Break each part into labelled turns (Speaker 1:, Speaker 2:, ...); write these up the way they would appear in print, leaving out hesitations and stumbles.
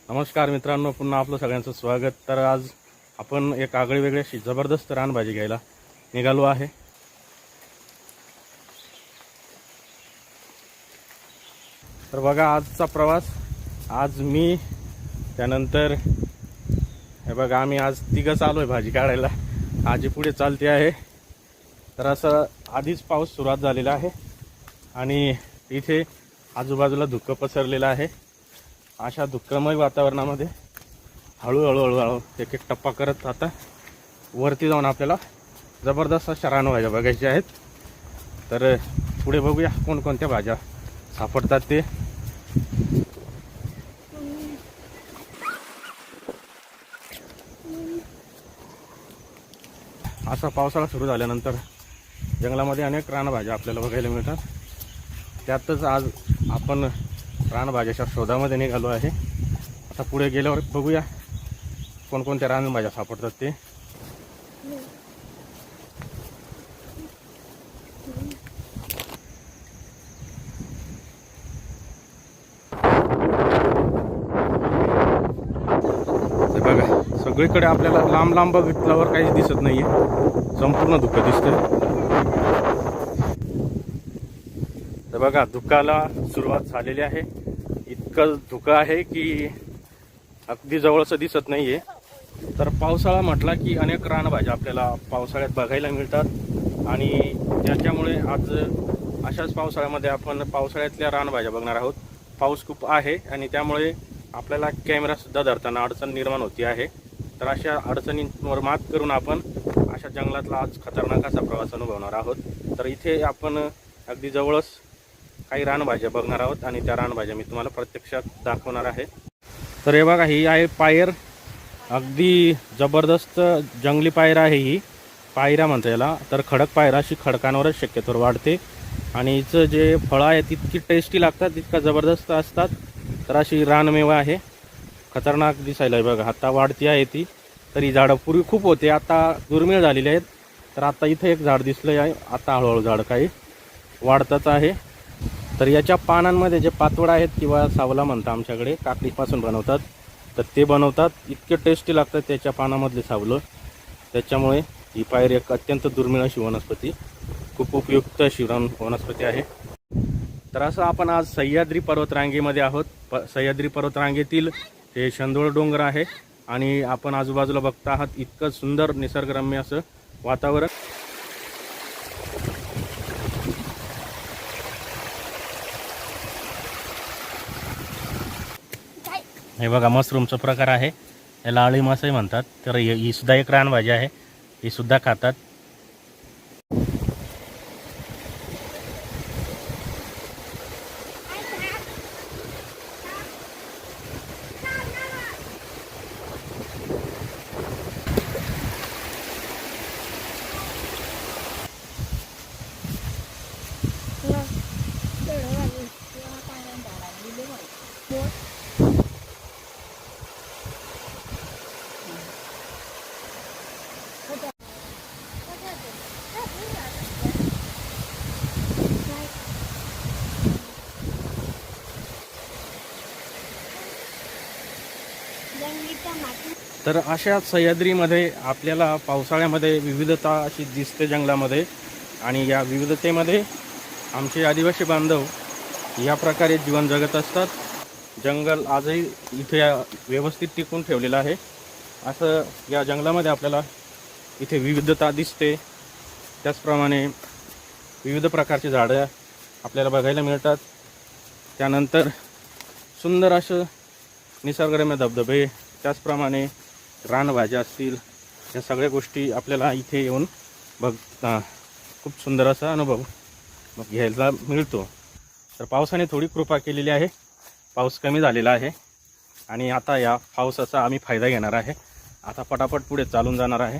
Speaker 1: नमस्कार मित्रांनो, पुन्हा आपलं सगळ्यांचं स्वागत। तर आज आपण एक आगळी वेगळी अशी जबरदस्त रानभाजी घ्यायला निघालो आहे। तर बघा आजचा प्रवास, आज मी त्यानंतर हे बघा आम्ही आज तिघंच आलोय भाजी काढायला। आजी पुढे चालते आहे। तर असं आधीच पाऊस सुरुवात झालेला आहे आणि इथे आजूबाजूला धुकं पसरलेलं आहे। अशा दुःखमय वातावरणामध्ये हळूहळू एक एक टप्पा करत आता वरती जाऊन आपल्याला जबरदस्त अशा रानभाज्या बघायच्या आहेत। तर पुढे बघूया कोणकोणत्या भाज्या सापडतात ते। असा पावसाळा सुरू झाल्यानंतर जंगलामध्ये अनेक रानभाज्या आपल्याला बघायला मिळतात। त्यातच आज आपण रानभाज्याच्या शोधामध्ये निघालो आहे। आता पुढे गेल्यावर बघूया कोणकोणत्या रानभाज्या सापडतात ते। बघा सगळीकडे आपल्याला लांब लांब बघितल्यावर काहीच दिसत नाहीये, संपूर्ण धुकं दिसतंय। तर बघा धुकाला सुरुवात झालेली आहे। इतकं धुकं आहे की अगदी जवळचं दिसत नाहीये। तर पावसाळा म्हटला की अनेक रानभाज्या आपल्याला पावसाळ्यात बघायला मिळतात आणि त्याच्यामुळे आज अशाच पावसाळ्यामध्ये आपण पावसाळ्यातल्या रानभाज्या बघणार आहोत। पाऊस खूप आहे आणि त्यामुळे आपल्याला कॅमेरासुद्धा धरताना अडचण निर्माण होती आहे। तर अशा अडचणींवर मात करून आपण अशा जंगलातला आज खतरनाक असा प्रवास अनुभवणार आहोत। तर इथे आपण अगदी जवळच काही रानभाज्या बघणार आहोत आणि त्या रानभाज्या मी तुम्हाला प्रत्यक्षात दाखवणार आहे। तर हे बघा ही आहे पायर, अगदी जबरदस्त जंगली पायर आहे ही। पायऱ्या म्हणता याला, तर खडक पायर अशी खडकांवरच शक्यतोवर वाढते आणि हिचं जे फळं आहेत इतकी टेस्टी लागतात, इतका जबरदस्त असतात। तर अशी रानमेवा आहे, खतरनाक दिसायला आहे बघा। आता वाढती आहे ती, तर ही झाडं पूर्वी खूप होते, आता दुर्मिळ झालेली आहेत। तर आता इथे एक झाड दिसलं आहे, आता हळूहळू झाड काही वाढतच आहे। तर याच्या पानांमध्ये जे पातोड आहेत किंवा सावला म्हणतात आमच्याकडे, काकडीपासून बनवतात, तर ते बनवतात। इतके टेस्टी लागतात त्याच्या पानामधले सावलं। त्याच्यामुळे ही पायर एक अत्यंत दुर्मिळ अशी वनस्पती, खूप उपयुक्त अशी वनस्पती आहे। तर असं आपण आज सह्याद्री पर्वतरांगेमध्ये आहोत। सह्याद्री पर्वतरांगेतील हे शंदोळ डोंगर आहे आणि आपण आजूबाजूला बघता आहात इतकं सुंदर निसर्गरम्य असं वातावरण। हे बघा मशरूमचा प्रकार आहे, याला अळी मासही म्हणतात। तर ही सुद्धा एक रानभाजी आहे, ही सुद्धा खातात। तर अशा सह्याद्रीमध्ये आपल्याला पावसाळ्यामध्ये विविधता अशी दिसते जंगलामध्ये आणि या विविधतेमध्ये आमचे आदिवासी बांधव या प्रकारे जीवन जगत असतात। जंगल आजही इथे व्यवस्थित टिकून ठेवलेलं आहे। असं या जंगलामध्ये आपल्याला इथे विविधता दिसते। त्याचप्रमाणे विविध प्रकारची झाडं आपल्याला बघायला मिळतात। त्यानंतर सुंदर असं निसर्गरम्य धबधबे, त्याचप्रमाणे रानभाज्या असतील, या सगळ्या गोष्टी आपल्याला इथे येऊन खूप सुंदर असा अनुभव घ्यायला मिळतो। तर पावसाने थोडी कृपा केलेली आहे, पाऊस कमी झालेला आहे आणि आता या पावसाचा आम्ही फायदा घेणार आहे। आता पटापट पुढे चालून जाणार आहे।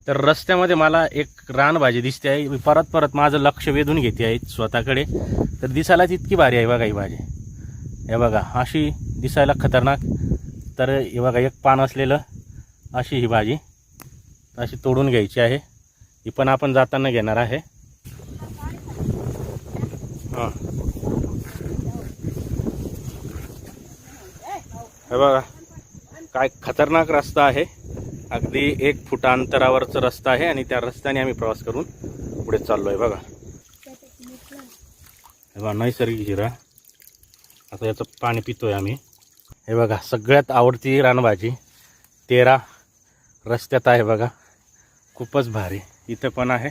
Speaker 1: तर रस्त्यामध्ये मला एक रानभाजी दिसते आहे, परत माझं लक्ष वेधून घेते आहे स्वतःकडे। तर दिसायलाच इतकी भारी आहे बघा ही भाजी। हे बघा अशी दिसायला खतरनाक, तर हे बघा एक पान असलेलं अशी ही भाजी अशी तोडून घ्यायची आहे। ही पण आपण जाताना घेणार आहे। हां हे बघा काय खतरनाक रस्ता आहे, अगदी 1 फूट अंतरावरचा रस्ता आहे आणि त्या रस्त्याने आम्ही प्रवास करून पुढे चाललोय बघा. हे बघा नैसर्गिक हिरा. आता याचं पाणी पितोय आम्ही. हे बघा सगळ्यात आवडती रानभाजी 13 रस्त्यात आहे बघा, खूपच भारी. इथं पण आहे.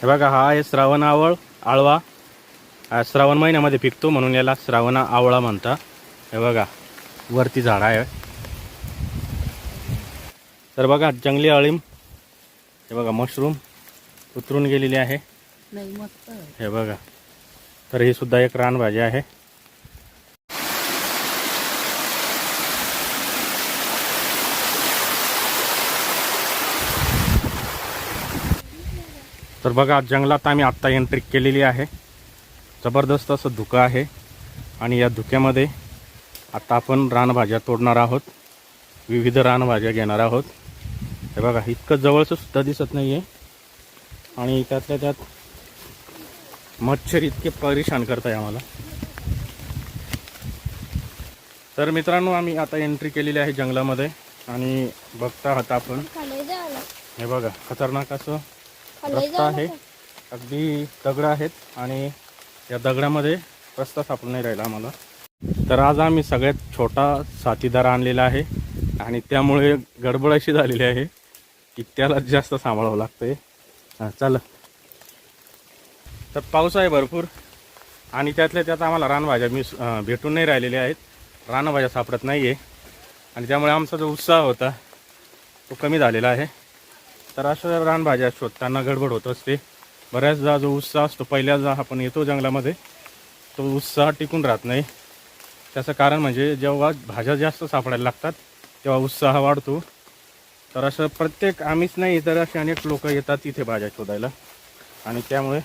Speaker 1: हे बघा हा आहे श्रावण आळवा. हा श्रावण महिन्यामध्ये पिकतो म्हणून याला श्रावण आवळा म्हणतात. हे बघा वरती झाड आहे. तर बघा जंगली अळीम. हे बघा मशरूम उतरून गेलेली आहे. हे बघा तर ही सुद्धा एक रानभाजी आहे. तर बघा जंगलात आम्ही आत्ता एंट्री केलेली आहे. जबरदस्त असं धुकं आहे आणि या धुक्यामध्ये आता आपण रानभाज्या तोडणार आहोत, विविध रानभाज्या घेणार आहोत. हे बघा इतकं जवळचं सुद्धा दिसत नाही आहे आणि त्यातल्या त्यात मच्छर इतके परेशान करत आहे आम्हाला. तर मित्रांनो आम्ही आता एंट्री केलेली आहे जंगलामध्ये आणि बघता आहात आपण. हे बघा खतरनाक असं रस्ता आहे, अगदी दगड आहेत आणि या दगडामध्ये रस्ता सापडून नाही राहिला आम्हाला. तर आज आम्ही सगळ्यात छोटा साथीदार आणलेला आहे आणि त्यामुळे गडबड अशी झालेली आहे की त्याला जास्त सांभाळावं लागतंय. चला. तर पाऊस आहे भरपूर आणि त्यातल्या त्यात आम्हाला रानभाज्या भेटून नाही राहिलेल्या आहेत, रानभाज्या सापडत नाही आहे आणि त्यामुळे आमचा जो उत्साह होता तो कमी झालेला आहे. तर अशा रानभाज्या शोधताना गडबड होत असते. बऱ्याचदा जो उत्साह असतो पहिल्यांदा आपण येतो जंगलामध्ये तो उत्साह टिकून राहत नाही. त्याचं कारण म्हणजे जेव्हा भाज्या जास्त सापडायला लागतात तेव्हा उत्साह वाढतो. तर असं प्रत्येक आम्हीच नाही तर असे अनेक लोक येतात तिथे भाज्या शोधायला आणि त्यामुळे.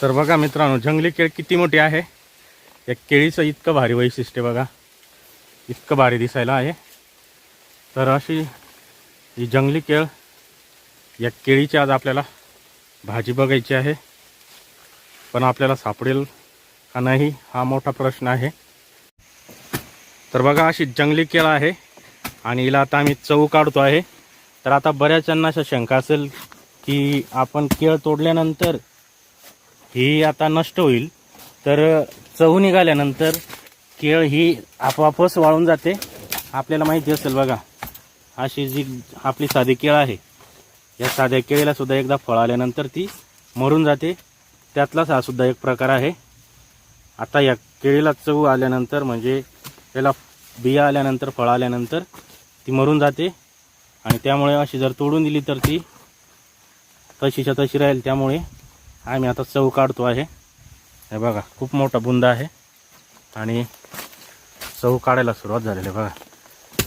Speaker 1: तर बघा मित्रांनो जंगली केळ किती मोठी आहे. या केळीचं इतकं भारी वैशिष्ट्य बघा, इतकं भारी दिसायला आहे. तर अशी ही जंगली केळ, या केळीची आज आपल्याला भाजी बघायची आहे. पण आपल्याला सापडेल का नाही हा मोठा प्रश्न आहे. तर बघा अशी जंगली केळ आहे आणि हिला आता आम्ही चव काढतो आहे. तर आता बऱ्याच जणांना अशा शंका असेल की आपण केळ तोडल्यानंतर ही आता नष्ट होईल, तर चव निघाल्यानंतर केळ ही आपोआपच वाळून जाते. आपल्याला माहिती असेल बघा अशी जी आपली साधी केळ आहे, या साध्या केळीला सुद्धा एकदा फळ आल्यानंतर ती मरून जाते. त्यातलाच हा सुद्धा एक प्रकार आहे. आता या केळीला चव आल्यानंतर म्हणजे त्याला बिया आल्यानंतर फळ आल्यानंतर ती मरून जाते आणि त्यामुळे अशी जर तोडून दिली तर ती तशीच्या तशी राहील. त्यामुळे आम्ही आता चव काढतो आहे. हे बघा खूप मोठा बुंदा आहे आणि चव काढायला सुरुवात झालेली आहे बघा.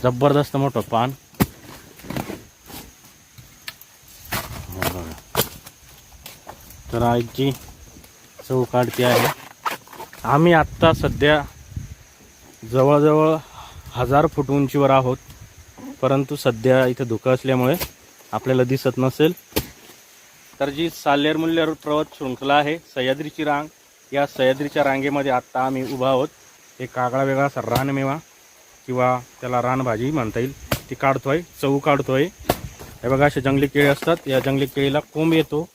Speaker 1: जबरदस्त मोठं पान. तर आईची चव काढते आहे. आम्ही आत्ता सध्या जवळजवळ 1000 फूट उंचीवर आहोत, परंतु सध्या इथं धुकं असल्यामुळे आपल्याला दिसत नसेल. तर जी साल्हेर मुल्हेर पर्वत शृंखला आहे, सह्याद्रीची रांग, या सह्याद्रीच्या रांगेमध्ये आत्ता आम्ही उभा आहोत. एक आगळा वेगळा असा रानमेवा किंवा त्याला रानभाजी म्हणता येईल ती काढतोय, चव काढतोय. हे बघा असे जंगली केळी असतात, या जंगली केळीला कोंब येतो,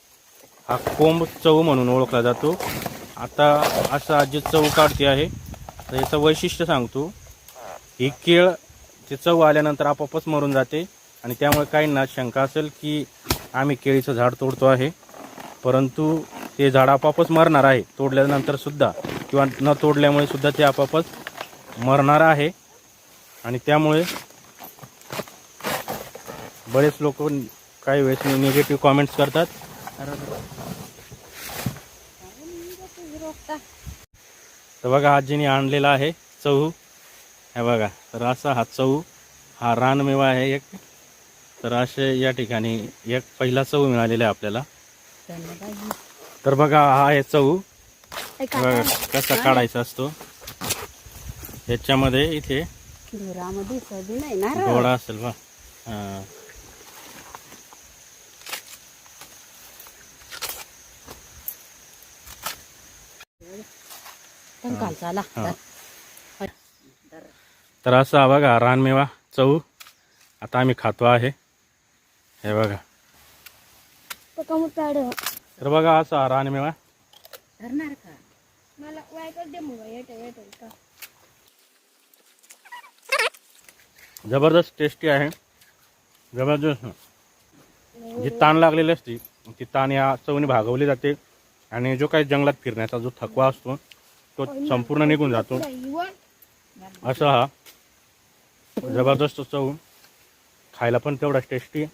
Speaker 1: हा कोंब चव म्हणून ओळखला जातो. आता असा जे चव काढते आहे तर याचं वैशिष्ट्य सांगतो. ही केळ ते चव आल्यानंतर आपोआपच मरून जाते आणि त्यामुळे काहींना शंका असेल की आम्ही केळीचं झाड तोडतो आहे, परंतु ते झाड आपोआपच मरणार आहे, तोडल्यानंतर सुद्धा किंवा न तोडल्यामुळे सुद्धा ते आपोआपच मरणार आहे. आणि त्यामुळे बरेच लोक काही वेळेस निगेटिव्ह कॉमेंट्स करतात. तर बघा आजीने आणलेला आहे चहू, हे बघा. तर असा हा चहू, हा रानमेवा आहे एक. तर असे या ठिकाणी एक पहिला चहू मिळालेला आहे आपल्याला. तर बघा हा आहे चहू, बघा कसा काढायचा असतो. याच्यामध्ये इथे गोळा असेल बा. हा तर असा बघा रानमेवा चहू आता आम्ही खातो आहे. हे बघा. तर बघा असा रानमेवा जबरदस्त टेस्टी आहे, जबरदस्त. जी ताण लागलेली असते ती ताण या चवणी भागवली जाते आणि जो काही जंगलात फिरण्याचा जो थकवा असतो तो संपूर्ण निघून जातो. असा हा जबरदस्त चव, खायला पण तेवढा टेस्टी.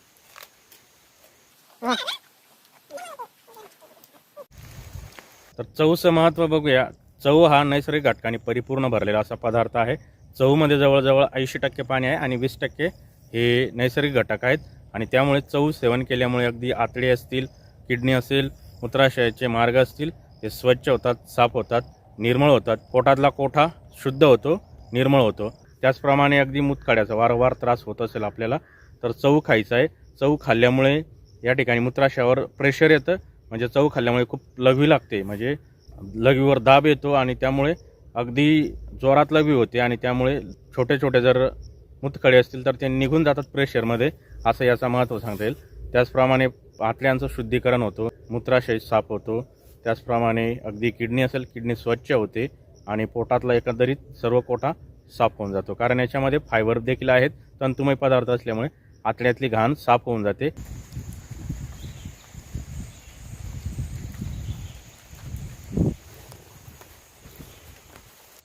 Speaker 1: तर चवचं महत्त्व बघूया. चव हा नैसर्गिक घटकांनी परिपूर्ण भरलेला असा पदार्थ आहे. चवमध्ये जवळजवळ 80% पाणी आहे आणि 20% हे नैसर्गिक घटक आहेत. आणि त्यामुळे चव सेवन केल्यामुळे अगदी आतडे असतील, किडनी असेल, मूत्राशयाचे मार्ग असतील, ते स्वच्छ होतात, साफ होतात, निर्मळ होतात. पोटातला कोठा शुद्ध होतो, निर्मळ होतो. त्याचप्रमाणे अगदी मूतखड्याचा वारंवार त्रास होत असेल आपल्याला तर चव खायचा आहे. चव खाल्ल्यामुळे या ठिकाणी मूत्राशयावर प्रेशर येतं, म्हणजे चव खाल्ल्यामुळे खूप लघवी लागते, म्हणजे लघवीवर दाब येतो आणि त्यामुळे अगदी जोरात लघवी होते आणि त्यामुळे छोटे छोटे जर मूतखडे असतील तर ते निघून जातात प्रेशरमध्ये, असं याचा महत्त्व सांगता येईल. त्याचप्रमाणे आतड्यांचं शुद्धीकरण होतं, मूत्राशय साफ होतो. त्याचप्रमाणे अगदी किडनी असेल, किडनी स्वच्छ होते आणि पोटातला एकंदरीत सर्व कोठा साफ होऊन जातो. कारण याच्यामध्ये फायबर देखील आहेत, तंतुमय पदार्थ असल्यामुळे आतड्यातली घाण साफ होऊन जाते.